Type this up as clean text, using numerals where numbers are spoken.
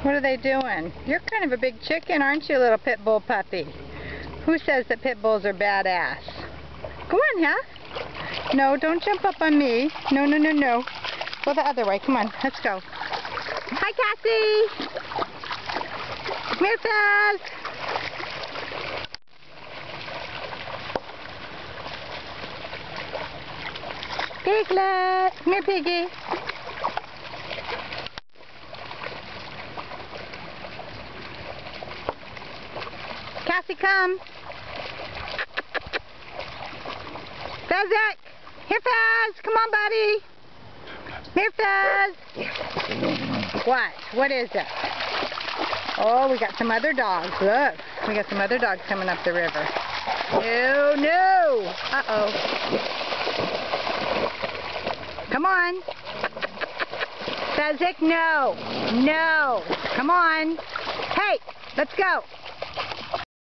What are they doing? You're kind of a big chicken, aren't you, little pit bull puppy? Who says that pit bulls are badass? Go on, Hef. No, don't jump up on me. No, no, no, no. Go the other way. Come on, let's go. Hi, Cassie. Come here, Fez. Piglet. Come here, Piggy. Cassie, come. Fezzik. Here, Fez. Come on, buddy. Here, Fez. What? What is it? Oh, we got some other dogs. Look. We got some other dogs coming up the river. No, no. Uh-oh. Come on. Fezzik, no. No. Come on. Hey, let's go.